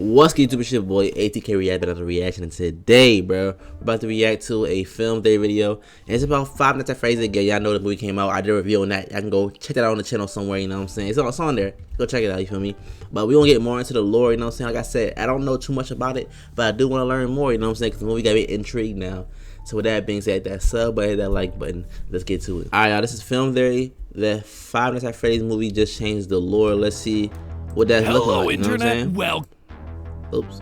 What's good, YouTube? It's your boy ATK React, another reaction, and today, bro, we're about to react to a film day video, and it's about Five Nights at Freddy's again. Y'all know the movie came out. I did a review on that. I can go check that out on the channel somewhere, you know what I'm saying? It's on there. Go check it out, you feel me? But we gonna get more into the lore, you know what I'm saying? Like I said, I don't know too much about it, but I do want to learn more, you know what I'm saying? Because the movie got me intrigued now. So with that being said, that sub button, that like button, let's get to it. Alright, y'all, this is film day. The Five Nights at Freddy's movie just changed the lore. Let's see what that's looking like, you know what I'm saying? Oops.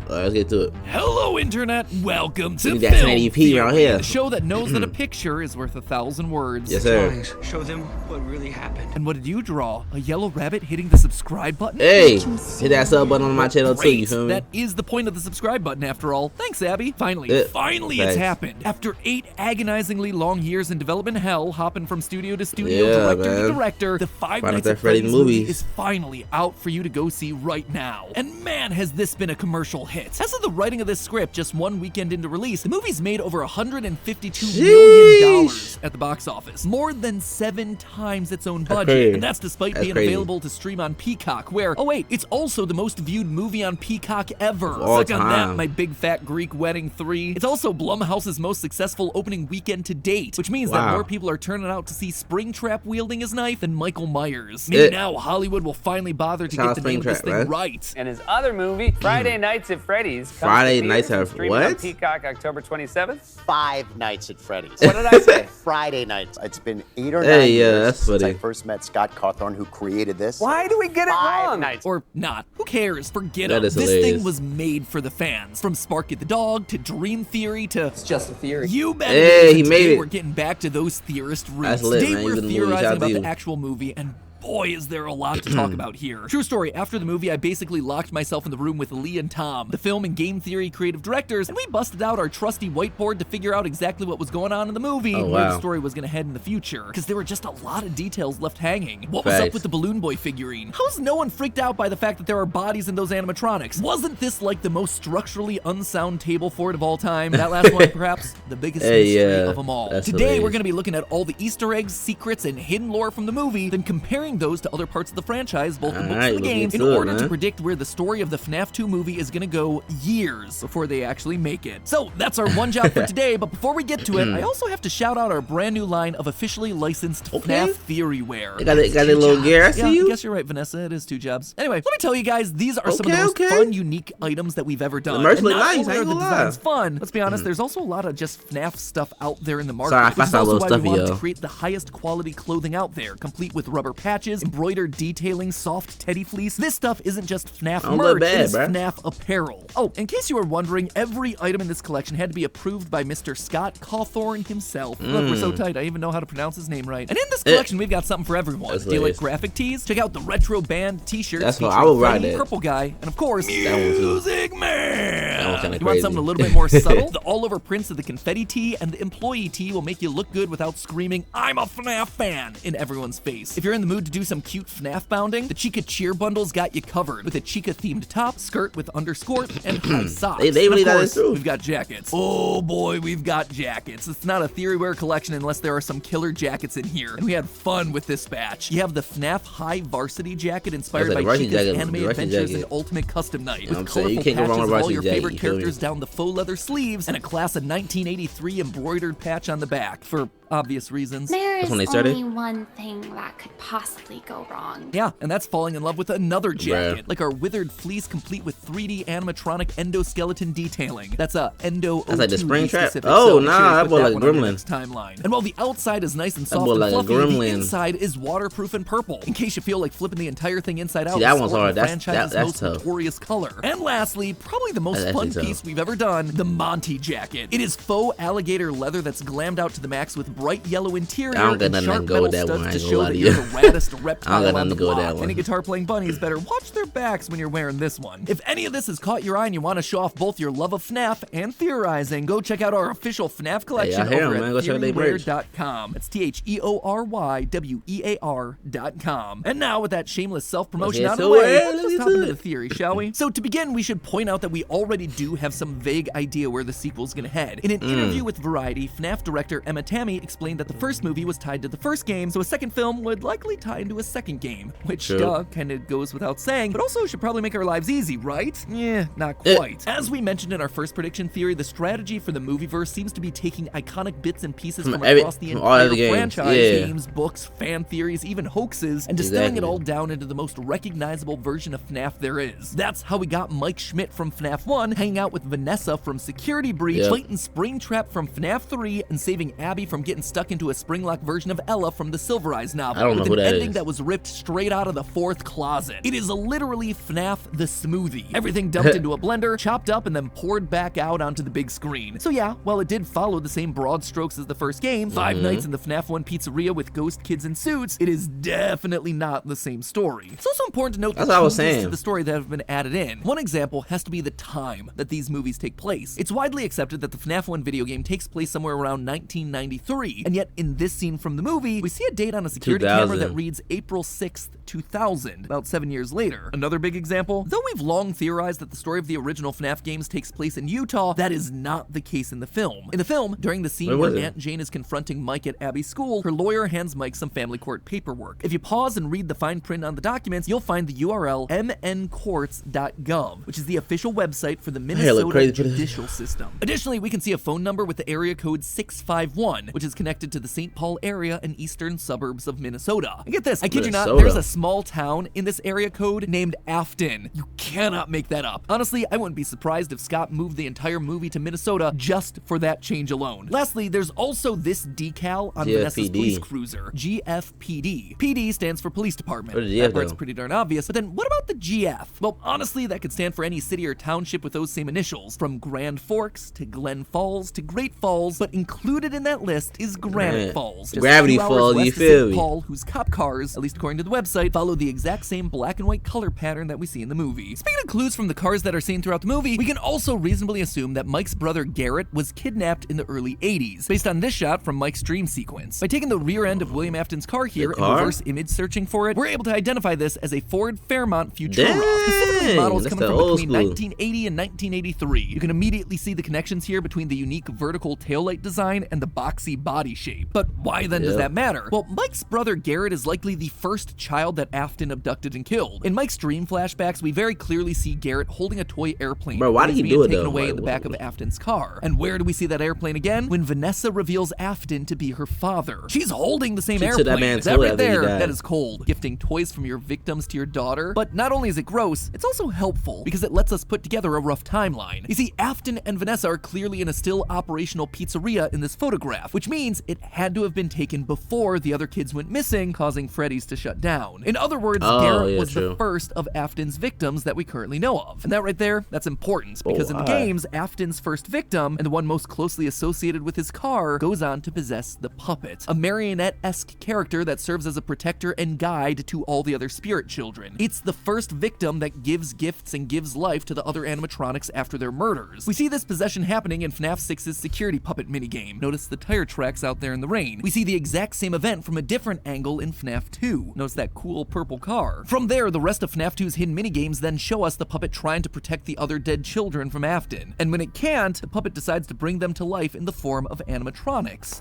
Alright, let's get to it. Hello, Internet. Welcome to We got 1080p around here. The show that knows that a picture is worth 1,000 words. Yes, sir. Drawings show them what really happened. And what did you draw? A yellow rabbit hitting the subscribe button? Hey, hit that sub button on my channel too, you feel me? That is the point of the subscribe button after all. Thanks, Abby. Finally, Thanks. it's happened. After 8 agonizingly long years in development hell, hopping from studio to studio, director to director, the Five Nights at Freddy's movie is finally out for you to go see right now. And man, has this been a commercial hit. As of the writing of this script, just 1 weekend into release, the movie's made over $152 million at the box office, more than 7 times its own budget, and that's despite being available to stream on Peacock, where, oh wait, it's also the most viewed movie on Peacock ever. Suck on that, my big fat Greek wedding 3. It's also Blumhouse's most successful opening weekend to date, which means that more people are turning out to see Springtrap wielding his knife than Michael Myers. Maybe now Hollywood will finally bother to get the name of this thing right. And his other movie, Friday Nights at Freddy's. Friday Nights at what? Peacock, October 27th. Five Nights at Freddy's. What did I say? Friday nights. It's been 8 or 9 years since I first met Scott Cawthorn, who created this. Why do we get it wrong? Or not. Who cares? Forget it. This thing was made for the fans. From Sparky the Dog to Dream Theory to... It's just a theory. You bet. Hey, he made it. We're getting back to those theorist roots. That's lit, Today man. we're theorizing about the actual movie, and boy, is there a lot to talk about here. True story, after the movie, I basically locked myself in the room with Lee and Tom, the film and game theory creative directors, and we busted out our trusty whiteboard to figure out exactly what was going on in the movie and where the story was going to head in the future, because there were just a lot of details left hanging. What was up with the Balloon Boy figurine? How's no one freaked out by the fact that there are bodies in those animatronics? Wasn't this like the most structurally unsound table fort of all time? That last one, perhaps the biggest mystery of them all. Today, we're going to be looking at all the Easter eggs, secrets, and hidden lore from the movie, then comparing those to other parts of the franchise, both the books and the games, in order to predict where the story of the FNAF 2 movie is gonna go years before they actually make it. So that's our one job for today, but before we get to it, I also have to shout out our brand new line of officially licensed FNAF theory wear. Got a little gear, I see you. I guess you're right, Vanessa, it is 2 jobs. Anyway, let me tell you guys, these are some of the most fun, unique items that we've ever done. The merch look not nice, only I are ain't the gonna lie. designs fun, let's be honest, there's also a lot of just FNAF stuff out there in the market. Sorry, I which is found a also little why we stuffy, wanted yo. to create the highest quality clothing out there, complete with rubber patches, embroidered detailing, soft teddy fleece. This stuff isn't just FNAF merch, it's FNAF apparel. Oh, in case you were wondering, every item in this collection had to be approved by Mr. Scott Cawthorn himself. Look, we're so tight, I even know how to pronounce his name right. And in this collection, we've got something for everyone. Do you like graphic tees? Check out the retro band t-shirts. That's what I would ride it. Purple Guy, and of course, Music Man. You want something a little bit more subtle? The all-over prints of the confetti tee and the employee tee will make you look good without screaming, "I'm a FNAF fan," in everyone's face. If you're in the mood to do some cute FNAF bounding, the Chica Cheer bundles got you covered with a Chica-themed top, skirt with underskirt, and high socks. They really got it through. We've got jackets. Oh boy, we've got jackets. It's not a theory wear collection unless there are some killer jackets in here, and we had fun with this batch. You have the FNAF High Varsity jacket inspired by Chica's anime adventures and ultimate custom night, with colorful patches of all your favorite characters down the faux leather sleeves, and a class of 1983 embroidered patch on the back, for obvious reasons. There is only one thing that could possibly go wrong. Yeah, and that's falling in love with another jacket, like our withered fleece complete with 3D animatronic endoskeleton detailing. That's a Endo O2 That's like the Springtrap. Oh, nah, that boy like a gremlin. Timeline. And while the outside is nice and soft and like fluffy, the inside is waterproof and purple, in case you feel like flipping the entire thing inside out. See, that one's hard. The franchise's most tough. notorious color. And lastly, probably the most fun piece we've ever done, the Monty jacket. It is faux alligator leather that's glammed out to the max with bright yellow interior and sharp metal studs to show that you're the raddest reptile on the block. Any guitar-playing bunnies better watch their backs when you're wearing this one. If any of this has caught your eye and you want to show off both your love of FNAF and theorizing, go check out our official FNAF collection over at theorywear.com. It's theorywear.com. And now, with that shameless self-promotion out of the way, let's hop into the theory, shall we? So to begin, we should point out that we already do have some vague idea where the sequel's gonna head. In an interview with Variety, FNAF director Emma Tammy explained that the first movie was tied to the first game, so a second film would likely tie into a second game, which kinda goes without saying, but also should probably make our lives easy, right? Yeah, not quite. As we mentioned in our first prediction theory, the strategy for the movieverse seems to be taking iconic bits and pieces from across the entire franchise, games, books, fan theories, even hoaxes, and distilling it all down into the most recognizable version of FNAF there is. That's how we got Mike Schmidt from FNAF 1 hanging out with Vanessa from Security Breach, fighting Springtrap from FNAF 3, and saving Abby from getting stuck into a Springlock version of Ella from the Silver Eyes novel, with an ending that was ripped straight out of the fourth closet. It is literally FNAF the smoothie. Everything dumped into a blender, chopped up, and then poured back out onto the big screen. So yeah, while it did follow the same broad strokes as the first game, Five Nights in the FNAF 1 pizzeria with ghost kids in suits, it is definitely not the same story. It's also important to note the changes to the story that have been added in. One example has to be the time that these movies take place. It's widely accepted that the FNAF 1 video game takes place somewhere around 1993, and yet in this scene from the movie, we see a date on a security camera that reads April 6th, 2000, about 7 years later. Another big example, though we've long theorized that the story of the original FNAF games takes place in Utah, that is not the case in the film. In the film, during the scene where Aunt Jane is confronting Mike at Abby's school, her lawyer hands Mike some family court paperwork. If you pause and read the fine print on the documents, you'll find the URL mncourts.gov, which is the official website for the Minnesota judicial system. Additionally, we can see a phone number with the area code 651, which is connected to the St. Paul area and eastern suburbs of Minnesota. And get this, I kid you not, there's a small town in this area code named Afton. You cannot make that up. Honestly, I wouldn't be surprised if Scott moved the entire movie to Minnesota just for that change alone. Lastly, there's also this decal on Vanessa's police cruiser, GFPD. PD stands for police department. That part's pretty darn obvious, but then what about the GF? Well, honestly, that could stand for any city or township with those same initials, from Grand Forks to Glen Falls to Great Falls, but included in that list is Granite Falls. Gravity Falls, you feel me? Paul, whose cop cars, at least according to the website, follow the exact same black and white color pattern that we see in the movie. Speaking of clues from the cars that are seen throughout the movie, we can also reasonably assume that Mike's brother Garrett was kidnapped in the early 80s, based on this shot from Mike's dream sequence. By taking the rear end of William Afton's car here and reverse image searching for it, we're able to identify this as a Ford Fairmont Futura, specifically models coming from between 1980 and 1983. You can immediately see the connections here between the unique vertical taillight design and the boxy body shape. But why then does that matter? Well, Mike's brother Garrett is likely the first child that Afton abducted and killed. In Mike's dream flashbacks, we very clearly see Garrett holding a toy airplane. Bro, why did he do it taken away in the back of Afton's car. And where do we see that airplane again? When Vanessa reveals Afton to be her father. She's holding the same airplane. That right there, that is cold. Gifting toys from your victims to your daughter. But not only is it gross, it's also helpful because it lets us put together a rough timeline. You see, Afton and Vanessa are clearly in a still operational pizzeria in this photograph, which means it had to have been taken before the other kids went missing, causing Freddy's to shut down. In other words, Garrett was the first of Afton's victims that we currently know of. And that right there, that's important because in the games, Afton's first victim, and the one most closely associated with his car, goes on to possess the puppet, a marionette-esque character that serves as a protector and guide to all the other spirit children. It's the first victim that gives gifts and gives life to the other animatronics after their murders. We see this possession happening in FNAF 6's security puppet minigame. Notice the tire tracks out there in the rain. We see the exact same event from a different angle in FNAF 2. Notice that cool purple car. From there, the rest of FNAF 2's hidden minigames then show us the puppet trying to protect the other dead children from Afton. And when it can't, the puppet decides to bring them to life in the form of animatronics.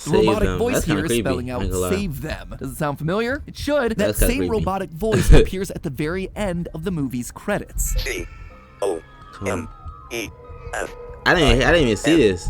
The robotic voice here is spelling out save them. Does it sound familiar? It should. That same robotic voice appears at the very end of the movie's credits. I didn't even see this.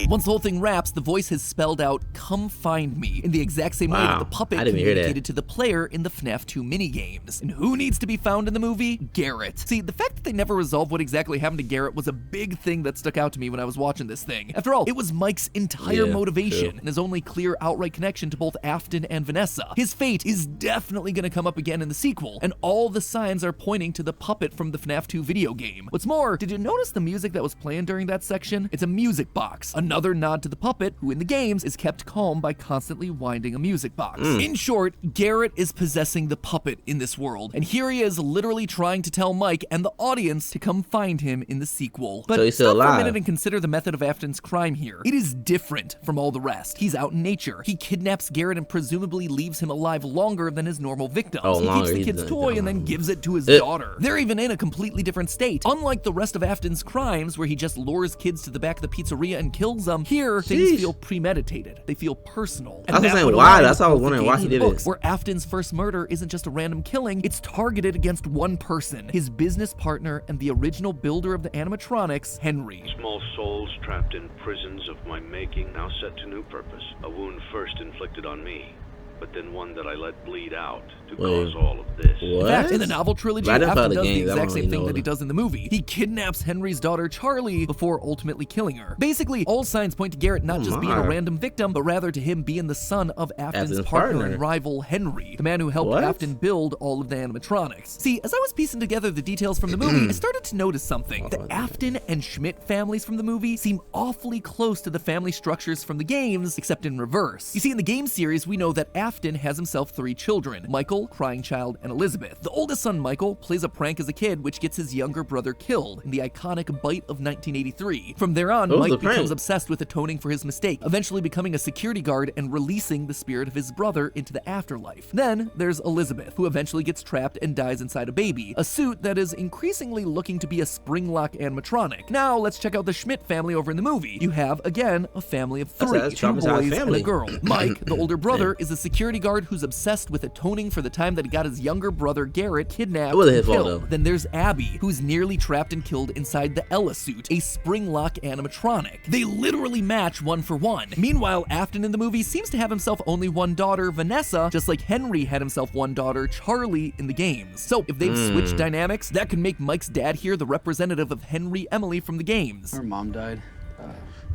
Once the whole thing wraps, the voice has spelled out, "Come find me," in the exact same way that the puppet communicated to the player in the FNAF 2 minigames. And who needs to be found in the movie? Garrett. See, the fact that they never resolved what exactly happened to Garrett was a big thing that stuck out to me when I was watching this thing. After all, it was Mike's entire motivation and his only clear outright connection to both Afton and Vanessa. His fate is definitely going to come up again in the sequel, and all the signs are pointing to the puppet from the FNAF 2 video game. What's more, did you notice the music that was playing during that section? It's a music box. Another nod to the puppet, who in the games is kept calm by constantly winding a music box. In short, Garrett is possessing the puppet in this world, and here he is literally trying to tell Mike and the audience to come find him in the sequel. But so he's still stop for a alive. minute and consider the method of Afton's crime here. It is different from all the rest. He's out in nature. He kidnaps Garrett and presumably leaves him alive longer than his normal victims. He keeps the kid's toy and then gives it to his daughter. They're even in a completely different state. Unlike the rest of Afton's crimes, where he just lures kids to the back of the pizzeria and kills them, here things feel premeditated. They feel personal. And I was that saying would why. align That's with why I was both the wondering why games he and the did books, it. where Afton's first murder isn't just a random killing, it's targeted against one person, his business partner and the original builder of the animatronics, Henry. Small souls trapped in prisons of my making, now set to new purpose. A wound first inflicted on me, but then one that I let bleed out to cause all of this. In fact, in the novel trilogy, Right, Afton does the games, I exact don't same really thing know that he them. does in the movie. He kidnaps Henry's daughter, Charlie, before ultimately killing her. Basically, all signs point to Garrett not just being a random victim, but rather to him being the son of Afton's partner and rival, Henry, the man who helped Afton build all of the animatronics. See, as I was piecing together the details from the movie, I started to notice something. The Afton and Schmidt families from the movie seem awfully close to the family structures from the games, except in reverse. You see, in the game series, we know that Afton has himself 3 children, Michael, Crying Child, and Elizabeth. The oldest son, Michael, plays a prank as a kid, which gets his younger brother killed in the iconic bite of 1983. From there on, Mike becomes obsessed with atoning for his mistake, eventually becoming a security guard and releasing the spirit of his brother into the afterlife. Then there's Elizabeth, who eventually gets trapped and dies inside a baby, a suit that is increasingly looking to be a spring-lock animatronic. Now let's check out the Schmidt family over in the movie. You have, again, a family of 3, 2 boys and a girl. Mike, the older brother, is a security guard who's obsessed with atoning for the time that he got his younger brother Garrett kidnapped and killed. Then there's Abby, who's nearly trapped and killed inside the Ella suit, a spring-lock animatronic. They literally match 1 for 1. Meanwhile, Afton in the movie seems to have himself only 1 daughter, Vanessa, just like Henry had himself 1 daughter, Charlie, in the games. So if they've switched dynamics, that could make Mike's dad here the representative of Henry Emily from the games. Her mom died.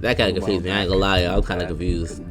That kind of confused me. I ain't gonna lie, I'm kind of confused.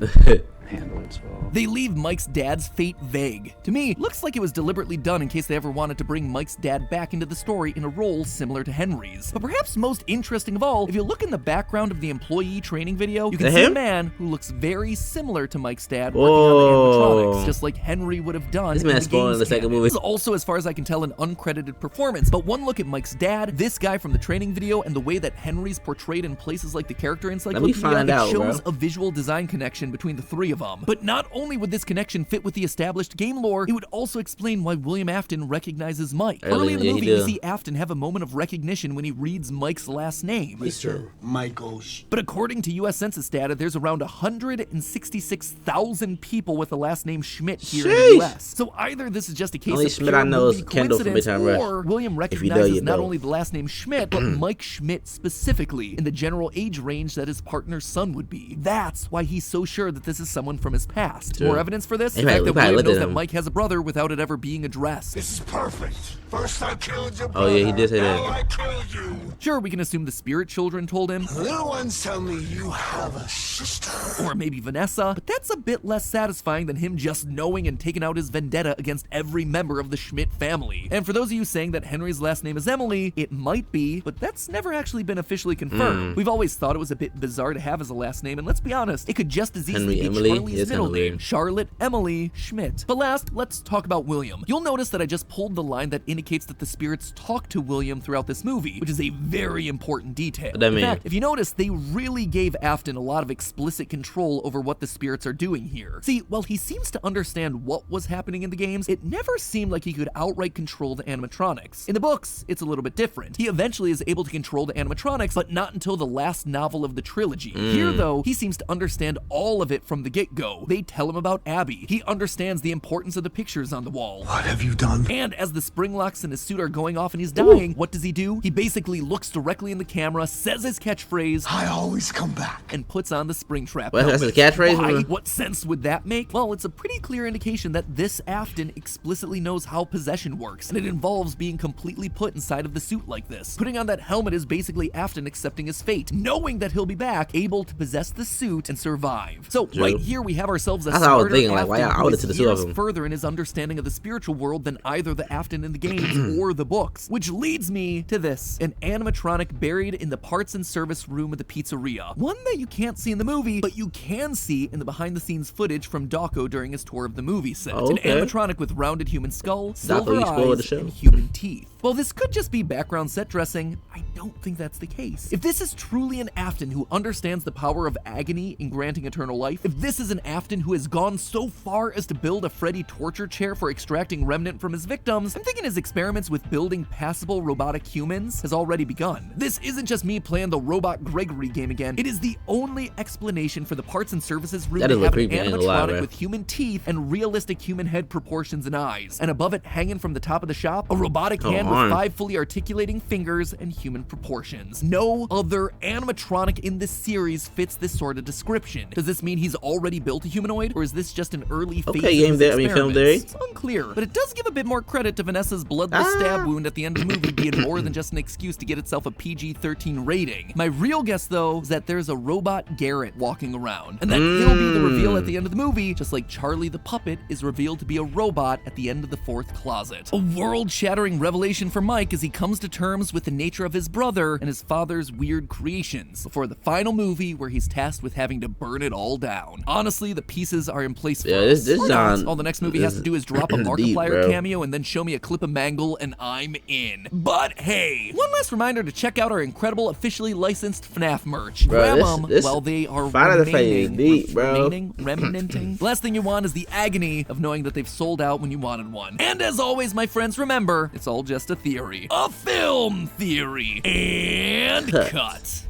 Handle it well. They leave Mike's dad's fate vague. To me, looks like it was deliberately done in case they ever wanted to bring Mike's dad back into the story in a role similar to Henry's. But perhaps most interesting of all, if you look in the background of the employee training video, you can see a man who looks very similar to Mike's dad working on the animatronics, just like Henry would have done. This man's spoiling the second movie. This is also, as far as I can tell, an uncredited performance, but one look at Mike's dad, this guy from the training video, and the way that Henry's portrayed in places like the character encyclopedia, shows a visual design connection between the 3 of them. But not only would this connection fit with the established game lore, it would also explain why William Afton recognizes Mike. Early in the movie, we see Afton have a moment of recognition when he reads Mike's last name. Mr. Michael. But according to US Census data, there's around 166,000 people with the last name Schmidt here in the US. So either this is just a case of Schmidt I know is Kendall from Big Time Rush. or William recognizes not only the last name Schmidt, but Mike Schmidt specifically in the general age range that his partner's son would be. That's why he's so sure that this is someone from his past. More evidence for this? The fact that William knows that Mike has a brother without it ever being addressed. This is perfect. First I killed your brother. Oh yeah, he did say that. Now I killed you. Sure, we can assume the spirit children told him. Little ones tell me you have a sister. Or maybe Vanessa, but that's a bit less satisfying than him just knowing and taking out his vendetta against every member of the Schmidt family. And for those of you saying that Henry's last name is Emily, it might be, but that's never actually been officially confirmed. We've always thought it was a bit bizarre to have as a last name, and let's be honest, it could just as easily be Charlie's middle name, Charlotte Emily Schmidt. But last, let's talk about William. You'll notice that I just pulled the line that indicates that the spirits talk to William throughout this movie, which is a very important detail. In fact, if you notice, they really gave Afton a lot of explicit control over what the spirits are doing here. See, while he seems to understand what was happening in the games, it never seemed like he could outright control the animatronics. In the books, it's a little bit different. He eventually is able to control the animatronics, but not until the last novel of the trilogy. Here, though, he seems to understand all of it from the get-go. They tell him about Abby. He understands the importance of the pictures on the wall. What have you done? And as the spring locks in his suit are going off and he's dying, what does he do? He basically looks directly in the camera, says his catchphrase, I always come back, and puts on the spring trap. Well, that's his catchphrase? Why? What sense would that make? Well, it's a pretty clear indication that this Afton explicitly knows how possession works, and it involves being completely put inside of the suit like this. Putting on that helmet is basically Afton accepting his fate, knowing that he'll be back, able to possess the suit and survive. So right here, here we have ourselves a That's what I was smarter thinking, like, why Afton I who would is listen to two of years them. further in his understanding of the spiritual world than either the Afton in the games or the books. Which leads me to this, an animatronic buried in the parts and service room of the pizzeria. One that you can't see in the movie, but you can see in the behind-the-scenes footage from Dawko during his tour of the movie set. Oh, okay. An animatronic with rounded human skull, Dawko, silver you spoiled the eyes, show. and human teeth. While this could just be background set dressing, I don't think that's the case. If this is truly an Afton who understands the power of agony in granting eternal life, if this is an Afton who has gone so far as to build a Freddy torture chair for extracting remnant from his victims, I'm thinking his experiments with building passable robotic humans has already begun. This isn't just me playing the Robot Gregory game again. It is the only explanation for the parts and services room That to is have an creepy, I ain't gonna lie, animatronic bro. with human teeth and realistic human head proportions and eyes. And above it, hanging from the top of the shop, a robotic hand with arm. 5 fully articulating fingers and human proportions. No other animatronic in this series fits this sort of description. Does this mean he's already built a humanoid, or is this just an early phase Okay, of game his there, I mean, film theory. experiments? It's unclear, but it does give a bit more credit to Vanessa's bloodless stab wound at the end of the movie being more than just an excuse to get itself a PG-13 rating. My real guess, though, is that there's a robot Garrett walking around, and that he'll be the reveal at the end of the movie, just like Charlie the puppet is revealed to be a robot at the end of the 4th closet. A world-shattering revelation for Mike as he comes to terms with the nature of his brother and his father's weird creations before the final movie where he's tasked with having to burn it all down. Honestly, the pieces are in place for Yeah, us. this Or not. John All the next movie has to do is drop a deep, Markiplier bro. cameo and then show me a clip of Mangle and I'm in. But hey, one last reminder to check out our incredible officially licensed FNAF merch. Bro, Grab this- them this while they are Friday the 13th remaining. deep, bro. Remanenting. The last thing you want is the agony of knowing that they've sold out when you wanted one. And as always, my friends, remember, it's all just a theory. A film theory. And cut.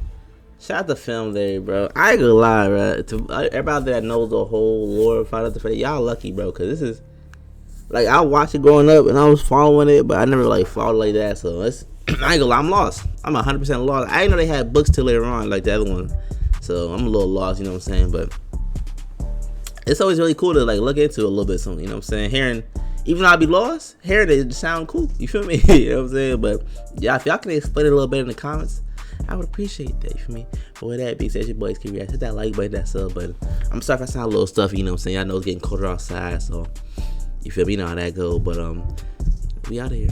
Shout out to film there, bro. I ain't gonna lie, bro. To everybody that knows the whole lore of Final Fantasy, y'all lucky, bro. Cause this is like I watched it growing up and I was following it, but I never like followed like that. So it's I ain't gonna lie, I'm lost. I'm 100% lost. I didn't know they had books till later on, like the other one. So I'm a little lost, you know what I'm saying? But it's always really cool to like look into it a little bit, something, you know what I'm saying? Hearing, even though I be lost, hearing it sound cool. You feel me? You know what I'm saying? But yeah, if y'all can explain it a little bit in the comments, I would appreciate that. You feel me? But with that being said, your boys can react. Hit that like button, that sub button. I'm sorry if I sound a little stuffy, you know what I'm saying? I know it's getting colder outside, so you feel me? You know how that go. But we out of here.